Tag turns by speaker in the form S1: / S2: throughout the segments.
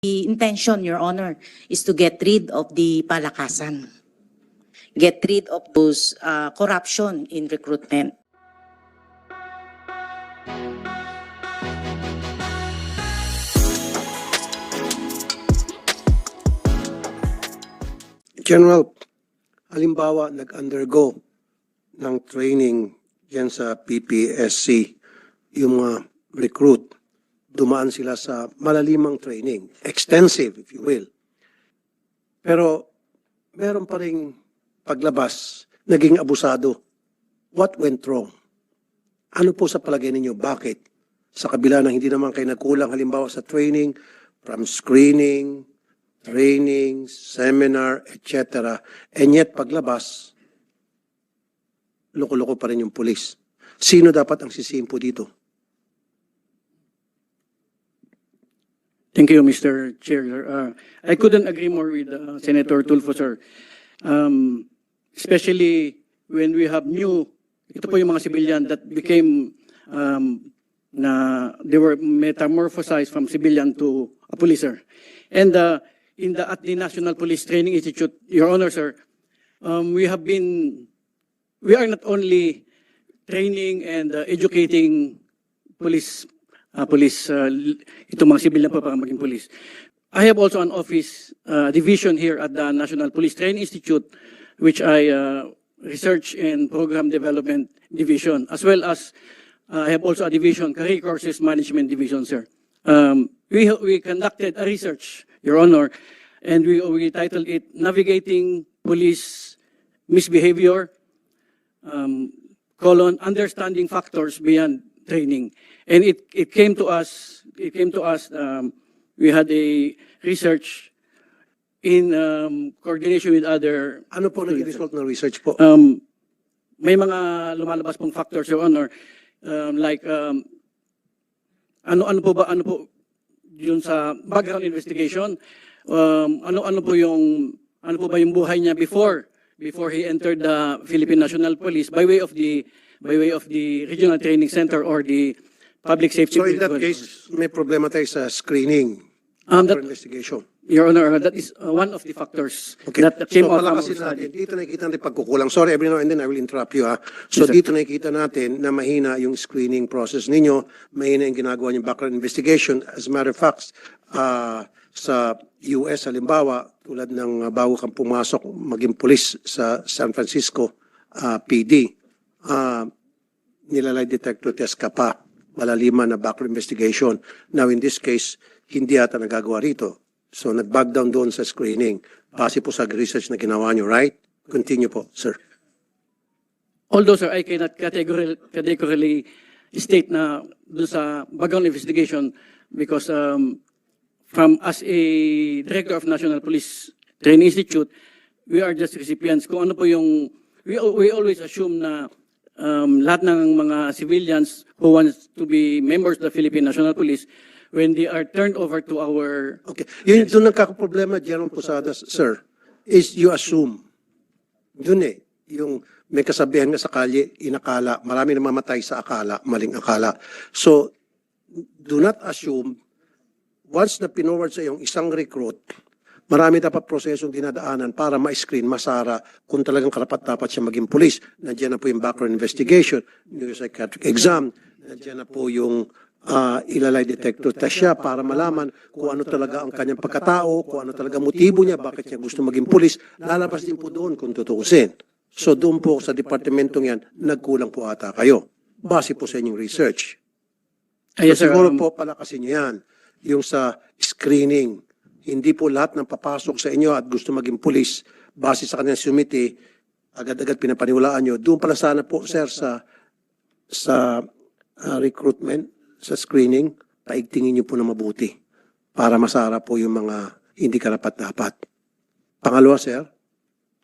S1: The intention, Your Honor, is to get rid of the palakasan. Get rid of those corruption in recruitment.
S2: General, halimbawa nag-undergo ng training yan sa PPSC, yung mga recruit, dumaan sila sa malalimang training, extensive if you will. Pero meron pa ring paglabas, naging abusado. What went wrong? Ano po sa palagay ninyo? Bakit? Sa kabila ng hindi naman kayo nagkulang halimbawa sa training, from screening, training, seminar, etc. And yet paglabas, loko-loko pa rin yung pulis. Sino dapat ang sisihin po dito?
S3: Thank you, Mr. Chair. I couldn't agree more with Senator Tulfo, sir. Especially when we have ito po yung mga civilian that became, they were metamorphosized from civilian to a police, sir. And at the National Police Training Institute, Your Honor, sir, we are not only training and educating itong mga civilian po para maging police. I have also an office division here at the National Police Training Institute, which I research and program development division, as well as I have also a division, career courses management division, sir. We conducted a research, Your Honor, and we titled it Navigating Police Misbehavior, Understanding Factors Beyond Training. And it came to us, we had a research in coordination with other...
S2: Ano po naging result ng research po?
S3: May mga lumalabas pong factors, Your Honor, like ano po yun sa background investigation, ano po ba yung buhay niya before he entered the Philippine National Police by way of the Regional Training Center or the Public Safety.
S2: So in that case, may problema tayo sa screening for investigation.
S3: Your Honor, that is one of the factors that came out from our study.
S2: Dito nakikita natin pagkukulang. Sorry, every now and then I will interrupt you. So
S3: Yes,
S2: dito nakikita natin na mahina yung screening process ninyo, mahina yung ginagawa yung background investigation. As a matter of fact, sa US, halimbawa, tulad ng bago kang pumasok, maging police sa San Francisco PD, nilalay detector test ka pa, malaliman na background investigation. Now in this case, hindi ata nagagawa rito. So nag-back down doon sa screening. Base po sa research na ginawa nyo, right? Continue po, sir.
S3: Although, sir, I cannot categorically state na doon sa background investigation because as a director of National Police Training Institute, we are just recipients. Kung ano po yung, we always assume na lahat ng mga civilians who wants to be members of the Philippine National Police, when they are turned over to our...
S2: Okay. Yun doon nagkakaproblema, General Posadas, sir, is you assume. Doon yung may kasabihan nga sa kalye, inakala, marami na mamatay sa akala, maling akala. So, do not assume, once na pinorward sa yung isang recruit, marami dapat prosesong dinadaanan para ma-screen, masara, kung talagang karapat-dapat siya maging police. Nandiyan na po yung background investigation, yung psychiatric exam, nandiyan na po yung ilalay detector test siya para malaman kung ano talaga ang kanyang pagkatao, kung ano talaga motibo niya, bakit niya gusto maging pulis. Lalabas din po doon kung tutuusin. So doon po sa departamentong yan, nagkulang po ata kayo. Base po sa inyong research.
S3: Yes,
S2: So,
S3: sir,
S2: siguro po palakasin niyo yan. Yung sa screening, hindi po lahat ng papasok sa inyo at gusto maging pulis, base sa kanilang sumiti, agad-agad pinapaniwalaan nyo. Doon pala sana po, sir, sa recruitment, sa screening, paigtingin niyo po na mabuti para masara po yung mga hindi karapat-dapat. Pangalawa, sir,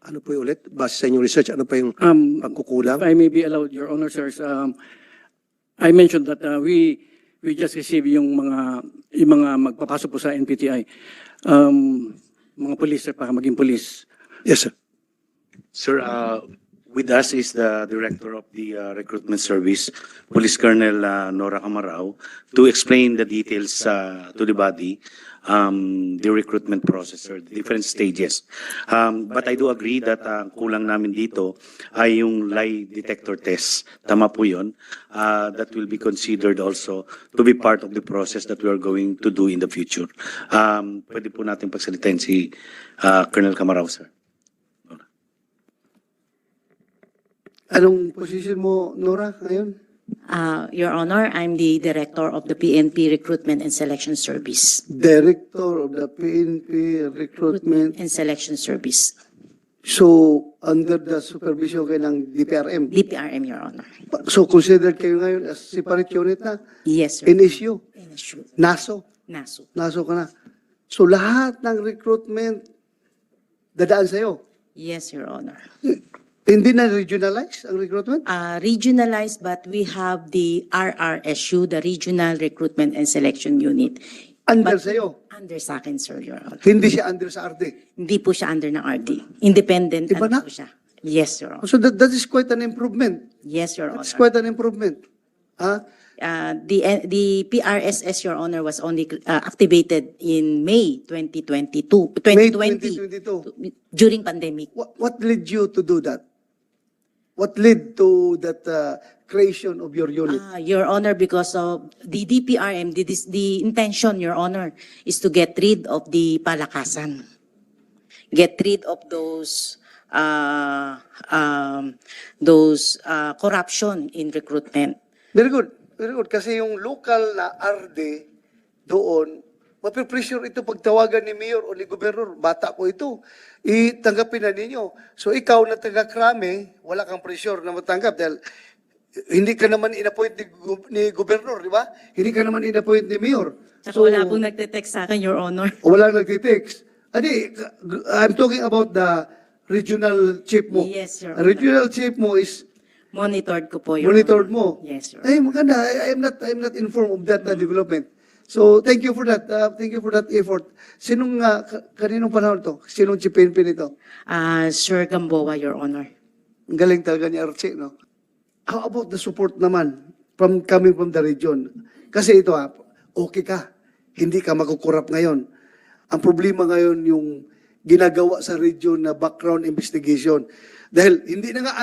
S2: ano po yung ulit? Base sa inyong research, ano pa yung pagkukulang?
S3: If I may be allowed, Your Honor, sirs, I mentioned that we just received yung mga magpapasok po sa NPTI, mga police, sir, para maging police.
S2: Yes, sir.
S4: Sir, With us is the Director of the Recruitment Service, Police Colonel Nora Camarao, to explain the details to the body, the recruitment process or the different stages. But I do agree that kulang namin dito ay yung lie detector test. Tama po yun. That will be considered also to be part of the process that we are going to do in the future. Pwede po natin pagsalitain si Colonel Camarao, sir.
S5: Anong position mo, Nora, ngayon?
S1: Your Honor, I'm the Director of the PNP Recruitment and Selection Service.
S5: Director of the PNP Recruitment.
S1: And Selection Service.
S5: So, under the supervision kayo ng DPRM.
S1: DPRM, Your Honor.
S5: So, considered kayo ngayon as separate unit na?
S1: Yes, sir.
S5: NSU?
S1: NSU.
S5: NASO?
S1: NASO.
S5: NASO ka na. So, lahat ng recruitment dadaan sa'yo?
S1: Yes, Your Honor.
S5: Hindi na regionalize ang recruitment?
S1: Regionalized, but we have the RRSU, the Regional Recruitment and Selection Unit.
S5: Under
S1: But-
S5: sa'yo?
S1: Under sa akin, sir, Your Honor.
S5: Hindi siya under sa RD?
S1: Hindi po siya under ng RD. Independent
S5: Iba na?
S1: po siya. Yes, Your Honor.
S5: So, that is quite an improvement.
S1: Yes, Your
S5: That's
S1: Honor.
S5: quite an improvement. Ha?
S1: The PRSS, Your Honor, was only activated in May 2022,
S5: May
S1: 2020,
S5: 2022.
S1: during pandemic.
S5: What led you to do that? What led to that creation of your unit?
S1: Your Honor, because of the DPRM, the intention, Your Honor, is to get rid of the palakasan. Get rid of those corruption in recruitment.
S5: Very good. Very good. Kasi yung local na RD doon, mapipressure ito pagtawagan ni Mayor o ni Gobernador. Bata ko ito. Itanggapin na ninyo. So ikaw na taga-Krame, wala kang pressure na matanggap dahil hindi ka naman inappoint ni Gobernador, di ba? Hindi ka naman inappoint ni Mayor.
S1: Saka wala pong nagte-text sa akin, Your Honor.
S5: Wala nagtitext. Adi, I'm talking about the regional chief mo.
S1: Yes, Your
S5: Ang
S1: Honor.
S5: regional chief mo is
S1: Monitored ko po, Your
S5: monitored
S1: Honor.
S5: mo.
S1: Yes, Your
S5: Ay,
S1: Honor.
S5: maganda. I'm not informed of that development. So, thank you for that. Thank you for that effort. Sinong, kaninong panahon to? Sinong chief PNP nito?
S1: Sir Gamboa, Your Honor.
S5: Ang galing talaga ni Archie, no? How about the support naman coming from the region? Kasi ito okay ka. Hindi ka makukurap ngayon. Ang problema ngayon yung ginagawa sa region na background investigation. Dahil hindi na nga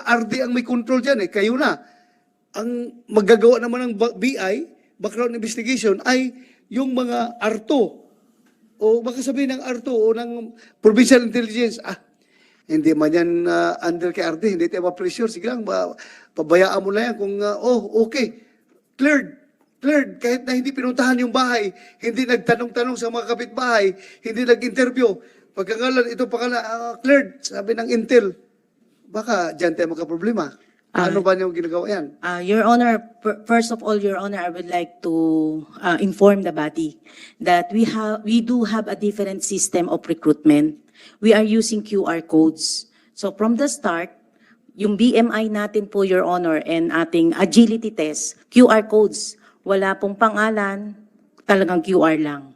S5: RD ang may control dyan kayo na. Ang magagawa naman ng BI, background investigation, ay yung mga ARTO. O baka sabihin ng ARTO o ng Provincial Intelligence, hindi man yan under kay RD, hindi tayo ma-pressure. Sige lang, pabayaan mo na yan kung, okay, cleared. Kahit na hindi pinuntahan yung bahay, hindi nagtanong-tanong sa mga kapitbahay, hindi nag-interview. Pagkangalan, ito cleared, sabi ng Intel. Baka dyan tayo magka-problema. Ano ba niyong ginagawa yan?
S1: Your Honor, first of all, Your Honor, I would like to inform the body that we do have a different system of recruitment. We are using QR codes. So from the start, yung BMI natin po, Your Honor, and ating agility test, QR codes, wala pong pangalan, talagang QR lang.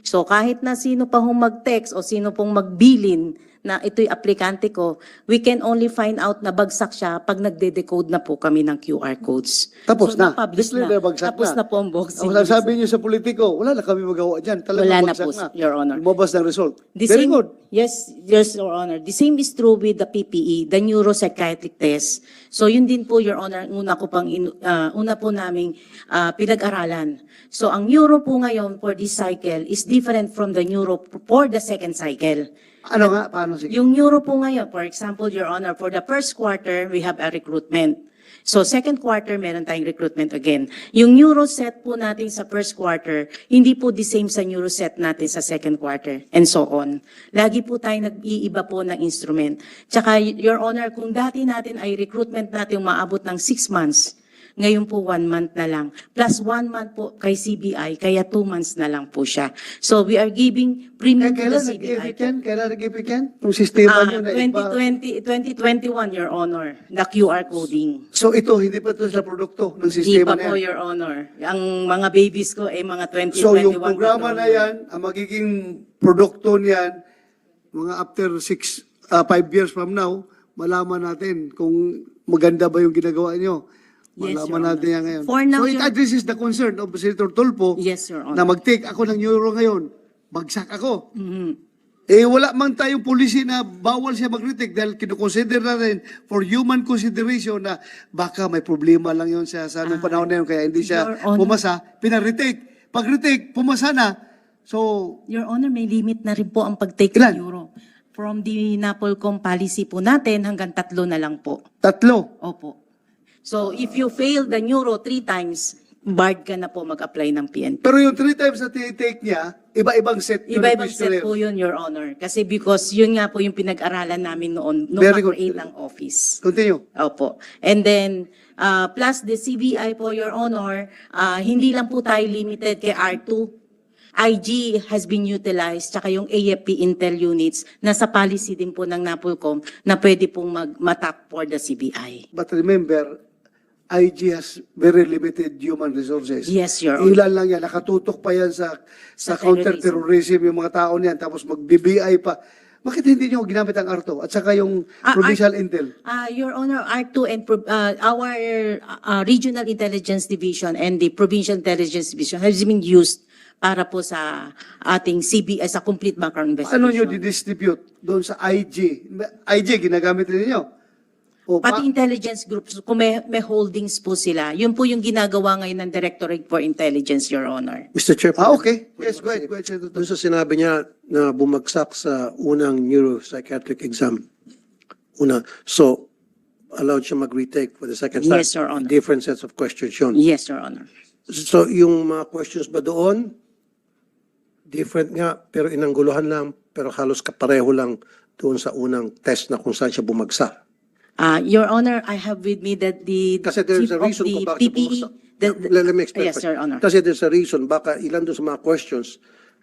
S1: So kahit na sino pa hong mag-text o sino pong magbilin na ito'y aplikante ko, we can only find out na bagsak siya pag nagde-decode na po kami ng QR codes.
S5: Tapos na.
S1: na-publish
S5: Declare na bagsak
S1: Tapos
S5: na.
S1: na po ang boxing.
S5: Ang sabi niyo sa politiko, wala na kami magawa dyan. Talagang
S1: Wala na
S5: bagsak
S1: po, Your Honor.
S5: Lumabas ng result.
S1: The
S5: Very
S1: same-
S5: good.
S1: Yes, Your Honor. The same is true with the PPE, the neuropsychiatric test. So yun din po, Your Honor, una po naming pinag-aralan. So ang neuro po ngayon for this cycle is different from the neuro for the second cycle.
S5: Ano nga? Paano sige?
S1: Yung neuro po ngayon, for example, Your Honor, for the first quarter, we have a recruitment. So second quarter, meron tayong recruitment again. Yung neuro set po natin sa first quarter, hindi po the same sa neuro set natin sa second quarter, and so on. Lagi po tayo nag-iiba po ng instrument. Tsaka, Your Honor, kung dati natin ay recruitment natin umaabot ng 6 months, ngayon po 1 month na lang. Plus 1 month po kay CBI, kaya 2 months na lang po siya. So we are giving premium to the
S5: Kailan
S1: CBI po.
S5: Kailan nag-give yan? Yung sistema niyo na iba.
S1: 2021, Your Honor, the QR coding.
S5: So ito, hindi pa ito sa produkto ng
S1: Di
S5: sistema
S1: pa
S5: na
S1: po,
S5: yan.
S1: Your Honor. Ang mga babies ko ay mga 2021.
S5: So yung programa
S1: Your
S5: na
S1: Honor.
S5: yan, ang magiging produkto niyan, mga after 5 years from now, malaman natin kung maganda ba yung ginagawa nyo.
S1: Yes,
S5: Malaman
S1: Your
S5: natin
S1: Honor.
S5: yan ngayon.
S1: For now,
S5: So it
S1: Your-
S5: addresses the concern of Senator Tulfo
S1: Yes, Your
S5: na
S1: Honor.
S5: mag-take ako ng euro ngayon, bagsak ako.
S1: Mhm.
S5: Eh wala man tayong policy na bawal siya mag-retake dahil kinukonsider na rin for human consideration na baka may problema lang yun siya sa anong panahon na yun kaya hindi siya
S1: Your Honor.
S5: pumasa, pina-retake. Pag-retake, pumasa na. So,
S1: Your Honor, may limit na rin po ang pag-take
S5: Ilan?
S1: ng euro. From the NAPOLCOM policy po natin, hanggang 3 na lang po.
S5: 3.
S1: Opo. So, if you fail the euro 3 times, barred ka na po mag-apply ng PNP.
S5: Pero yung 3 times na tinitake niya, iba-ibang set yun ng
S1: Iba-ibang set
S5: questionnaire.
S1: po yun, Your Honor. Kasi because yun nga po yung pinag-aralan namin noon, nung
S5: Very good.
S1: ma-create ng office.
S5: Continue.
S1: Opo. And then, plus the CBI po, Your Honor, hindi lang po tayo limited kay R2. IG has been utilized, tsaka yung AFP Intel units, nasa policy din po ng NAPOLCOM na pwede pong mag-matap for the CBI.
S5: But remember, IG has very limited human resources.
S1: Yes, Your Honor.
S5: Ilan lang yan, nakatutok pa yan sa
S1: Sa
S5: counter-terrorism yung mga tao niyan, tapos mag-BBI pa. Bakit hindi nyo ginamit ang R2 at saka yung Provincial Intel?
S1: Your Honor, R2 and our Regional Intelligence Division and the Provincial Intelligence Division has been used para po sa ating CBI, sa complete background investigation.
S5: Ano nyo didistribute doon sa IG? IG, ginagamit rin ninyo? O
S1: Pati intelligence groups, kung may holdings po sila, yun po yung ginagawa ngayon ng Directorate for Intelligence, Your Honor.
S2: Mr. Chair,
S5: Okay. Yes, go ahead. Go ahead, Senator.
S2: doon sa sinabi niya na bumagsak sa unang neuropsychiatric exam. So, allowed siya mag-retake for the second time.
S1: Yes, Your Honor.
S2: Different sets of questions yun.
S1: Yes, Your Honor.
S2: So, yung mga questions ba doon, different nga, pero inangguluhan lang, pero halos kapareho lang doon sa unang test na kung saan siya bumagsak.
S1: Your Honor, I have with me that the
S2: Kasi there's
S1: chief
S2: a
S1: of
S2: reason
S1: the
S2: kung bakit siya
S1: PPE,
S2: bumagsak.
S1: the-
S2: Let me explain.
S1: Yes, Your Honor.
S2: Kasi there's a reason, baka ilan doon sa mga questions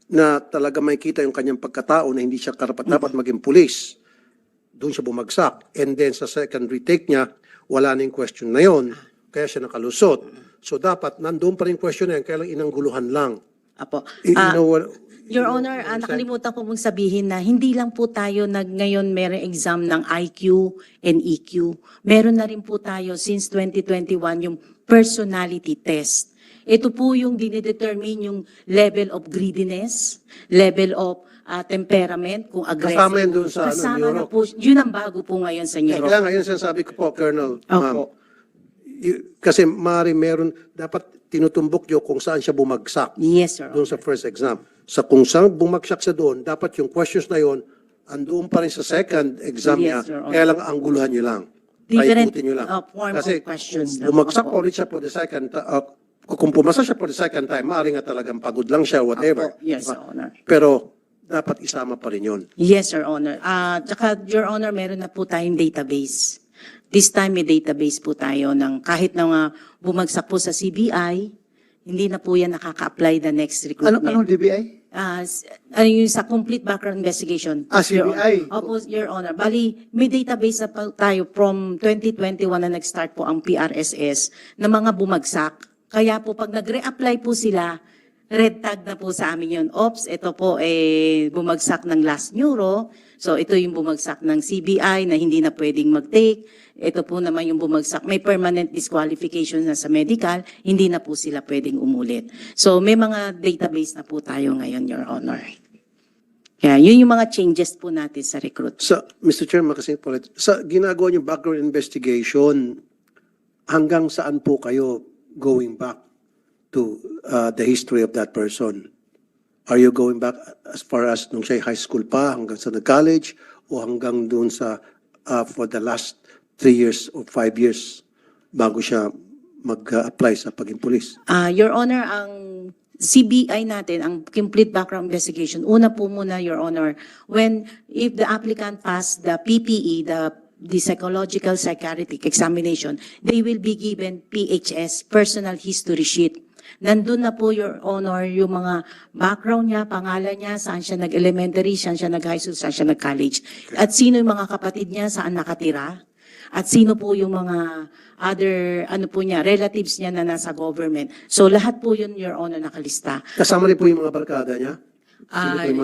S2: na talaga may kita yung kanyang pagkatao na hindi siya karapat-dapat maging pulis. Doon siya bumagsak. And then sa second retake niya, wala na yung question na yon. Kaya siya nakalusot. So dapat, nandoon pa rin yung question na yan, kaya lang inangguluhan lang.
S1: Apo.
S2: You know what-
S1: Your Honor, nakalimutan ko mong sabihin na hindi lang po tayo ngayon meron exam ng IQ and EQ. Meron na rin po tayo since 2021 yung personality test. Ito po yung dinedetermine yung level of greediness, level of temperament, kung aggressive.
S2: Kasama yun dun sa
S1: Kasama
S2: neuro.
S1: na po. Yun ang bago po ngayon sa neuro.
S2: Kaya nga, yun sinasabi ko po, Colonel, ma'am.
S1: Opo.
S2: Kasi meron, dapat tinutumbok nyo kung saan siya bumagsak.
S1: Yes, Your Honor.
S2: Doon sa first exam. Sa kung saan bumagsak sa doon, dapat yung questions na yon andoon pa rin sa second exam niya,
S1: Yes, Your Honor.
S2: kaya lang angguluhan nyo lang.
S1: Different,
S2: Paikutin nyo lang.
S1: form
S2: Kasi
S1: of questions
S2: kung
S1: lang.
S2: bumagsak
S1: Opo.
S2: ulit siya for the second, kung pumasa siya for the second time, maaaring nga talagang pagod lang siya, whatever.
S1: Opo. Yes,
S2: Diba?
S1: Your Honor.
S2: Pero, dapat isama pa rin yun.
S1: Yes, Your Honor. Tsaka, Your Honor, meron na po tayong database. This time may database po tayo ng kahit na bumagsak po sa CBI, hindi na po yan nakaka-apply the next recruitment.
S5: Anong DBI?
S1: Yung sa complete background investigation. Your
S5: CBI.
S1: Honor. Opo, Your Honor. Bali, may database na po tayo from 2021 na nag-start po ang PRSS na mga bumagsak. Kaya po pag nag-reapply po sila, red tag na po sa amin yun. Ops, ito po bumagsak ng last neuro. So ito yung bumagsak ng CBI na hindi na pwedeng mag-take. Ito po naman yung bumagsak. May permanent disqualification na sa medical. Hindi na po sila pwedeng umulit. So may mga database na po tayo ngayon, Your Honor. Kaya yun yung mga changes po natin sa recruit.
S2: Mr. Chairman, kasi sa ginagawa niyong background investigation, hanggang saan po kayo going back to the history of that person? Are you going back as far as nung siya high school pa, hanggang sa college, o hanggang doon sa for the last 3 years or 5 years bago siya mag-apply sa pagiging police?
S1: Your Honor, ang CBI natin, ang complete background investigation, una po muna, Your Honor, if the applicant passed the PPE, the psychological psychiatric examination, they will be given PHS, personal history sheet. Nandun na po, Your Honor, yung mga background niya, pangalan niya, saan siya nag-elementary, saan siya nag-high school, saan siya nag-college. At sino yung mga kapatid niya, saan nakatira. At sino po yung mga other, relatives niya na nasa government. So lahat po yun, Your Honor, nakalista.
S2: Kasama rin po yung mga barkada niya?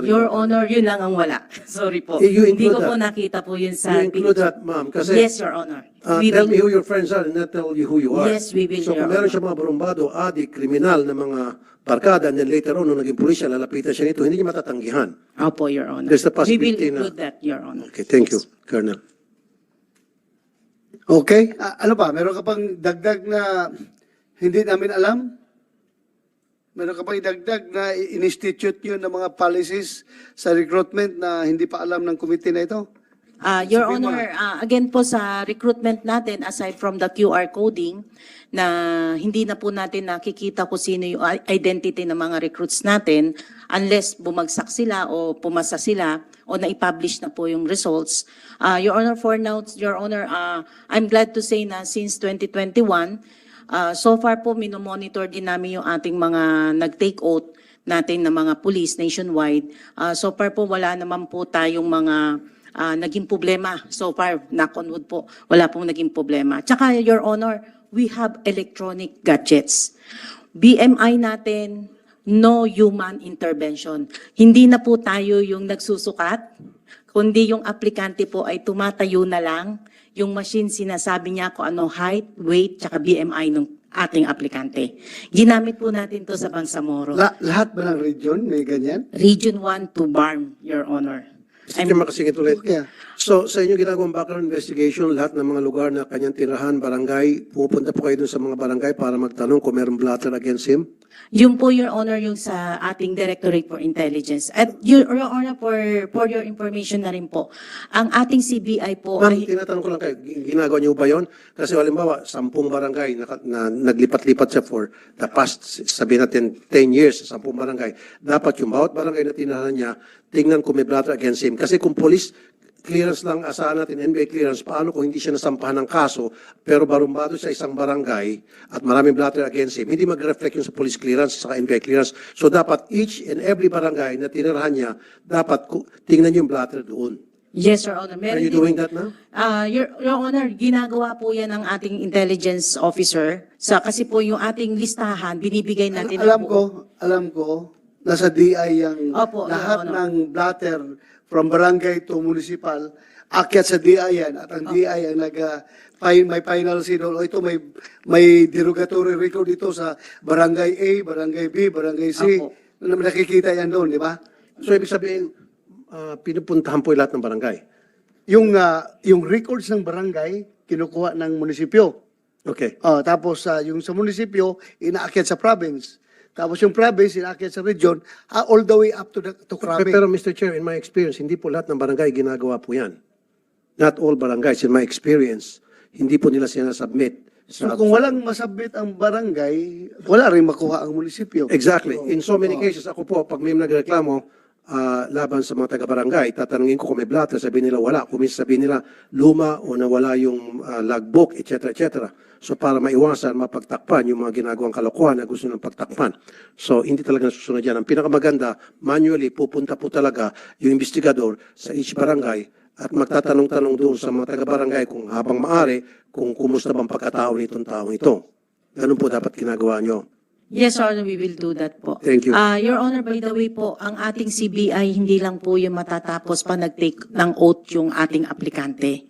S1: Your Honor, yun lang ang wala. Sorry po.
S2: You
S1: Hindi
S2: include
S1: ko po
S2: that?
S1: nakita po yun sa
S2: You include that, ma'am, kasi
S1: Yes, Your Honor. We
S2: tell me
S1: will.
S2: who your friends are and not tell you who you are.
S1: Yes, we will,
S2: So
S1: Your
S2: kung meron
S1: Honor.
S2: siya mga barumbado, adik, kriminal na mga barkada, and then later on, nung naging pulisya, lalapitan siya nito, hindi niya matatanggihan.
S1: Opo, Your Honor.
S2: There's a
S1: We will
S2: possibility na-
S1: include that, Your Honor.
S2: Okay, thank you, Colonel.
S5: Okay? Ano pa? Meron ka pang dagdag na hindi namin alam? Meron ka pang idagdag na in-institute yun ng mga policies sa recruitment na hindi pa alam ng committee na ito?
S1: Your
S5: Sabihin mo
S1: Honor, again po sa recruitment natin, aside from the QR coding, na hindi na po natin nakikita kung sino yung identity ng mga recruits natin unless bumagsak sila o pumasa sila o na-publish na po yung results. Your Honor, for now, Your Honor, I'm glad to say na since 2021, so far po minomonitor din namin yung ating mga nag-take oath natin na mga police nationwide. So far po wala naman po tayong mga naging problema. So far, knock on wood po, wala pong naging problema. Tsaka, Your Honor, we have electronic gadgets. BMI natin, no human intervention. Hindi na po tayo yung nagsusukat, kundi yung aplikante po ay tumatayo na lang. Yung machine sinasabi niya kung ano height, weight, tsaka BMI ng ating aplikante. Ginamit po natin to sa Bangsamoro.
S5: Lahat ba ng region may ganyan?
S1: Region 1 to BARM, Your Honor.
S2: Sige, makasingit ulit.
S5: Okay.
S2: So, sa inyo ginagawang background investigation, lahat ng mga lugar na kanyang tirahan, barangay, pupunta po kayo dun sa mga barangay para magtanong kung mayroong blatter against him?
S1: Yun po, Your Honor, yung sa ating Directorate for Intelligence. At Your Honor, for your information na rin po, ang ating CBI po
S2: Ma'am,
S1: ay...
S2: tinatanong ko lang kayo, ginagawa niyo ba yun? Kasi halimbawa, 10 barangay na naglipat-lipat siya for the past, sabihin natin, 10 years sa 10 barangay. Dapat yung bawat barangay na tinahan niya, tingnan kung may blatter against him. Kasi kung police clearance lang asahan natin, NBI clearance, paano kung hindi siya nasampahan ng kaso, pero barumbado sa isang barangay at maraming blatter against him, hindi mag-reflect yung sa police clearance sa NBI clearance. So dapat each and every barangay na tinirahan niya, dapat tingnan yung blatter doon.
S1: Yes, Your Honor.
S2: Are you doing that now?
S1: Your Honor, ginagawa po yan ng ating intelligence officer. Kasi po yung ating listahan, binibigay natin.
S5: Alam ko, nasa DI yung
S1: Opo,
S5: lahat
S1: Your Honor.
S5: ng blatter from barangay to municipal, akyat sa DI yan. At ang DI ang may final say doon, ito may derogatory record dito sa barangay A, barangay B, barangay C.
S1: Opo.
S5: Nakikita yan doon, di ba?
S2: So ibig sabihin, pinupuntahan po yung lahat ng barangay.
S5: Yung records ng barangay, kinukuha ng munisipyo.
S2: Okay.
S5: Tapos yung sa munisipyo, inaakyat sa province. Tapos yung province, inaakyat sa region, all the way up to Krabi.
S2: Pero Mr. Chair, in my experience, hindi po lahat ng barangay ginagawa po yan. Not all barangays, in my experience, hindi po nila sinasubmit.
S5: So kung walang masabit ang barangay, wala rin makuha ang munisipyo.
S2: Exactly. In so many cases, ako po, pag may nagreklamo laban sa mga taga-barangay, tatanungin ko kung may blatter, sabihin nila wala. Kung minsan sabihin nila luma o nawala yung logbook, etc. etc. So para maiwasan, mapagtakpan yung mga ginagawang kalokohan na gusto ng pagtakpan. So hindi talaga nasusunod yan. Ang pinakamaganda, manually, pupunta po talaga yung investigador sa each barangay at magtatanong-tanong doon sa mga taga-barangay kung habang maaari, kung kumusta bang pagkatao nitong taong ito. Ganun po dapat ginagawa nyo.
S1: Yes, Your Honor, we will do that po.
S2: Thank you.
S1: Your Honor, by the way po, ang ating CBI hindi lang po yung matatapos pa nag-take ng oath yung ating aplikante.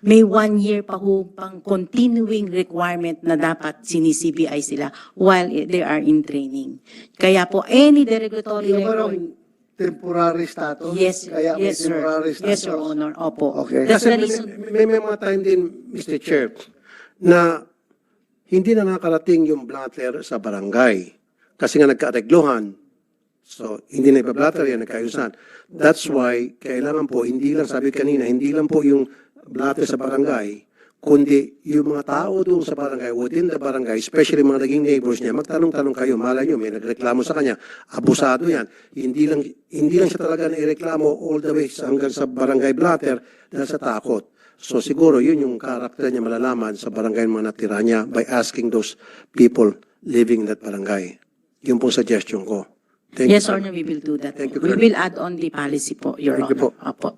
S1: May 1 year pa ho pang continuing requirement na dapat sini-CBI sila while they are in training. Kaya po, any derogatory
S5: Yung
S1: record.
S5: parang temporary status.
S1: Yes,
S5: Kaya may
S1: yes, sir.
S5: temporary status.
S1: Yes, Your Honor. Opo.
S5: Okay.
S1: That's
S2: Kasi
S1: the reason.
S2: may mga time din, Mr. Chair, na hindi na nakarating yung blatter sa barangay. Kasi nga nagkaareglohan. So, hindi na iba-blatter yan, nagkaayusan. That's why, kailangan po, hindi lang, sabi kanina, hindi lang po yung blatter sa barangay, kundi yung mga tao doon sa barangay, within the barangay, especially mga naging neighbors niya, magtanong-tanong kayo, malay nyo, may nagreklamo sa kanya, abusado yan. Hindi lang siya talaga naireklamo all the way hanggang sa barangay blatter dahil sa takot. So siguro yun yung karakter niya malalaman sa barangay mga natira niya by asking those people living in that barangay. Yun pong suggestion ko. Thank
S1: Yes,
S2: you.
S1: Your Honor, we will do that.
S2: Thank you,
S1: We
S2: Colonel.
S1: will add on the policy po, Your
S2: Thank you
S1: Honor.
S2: po.
S1: Opo.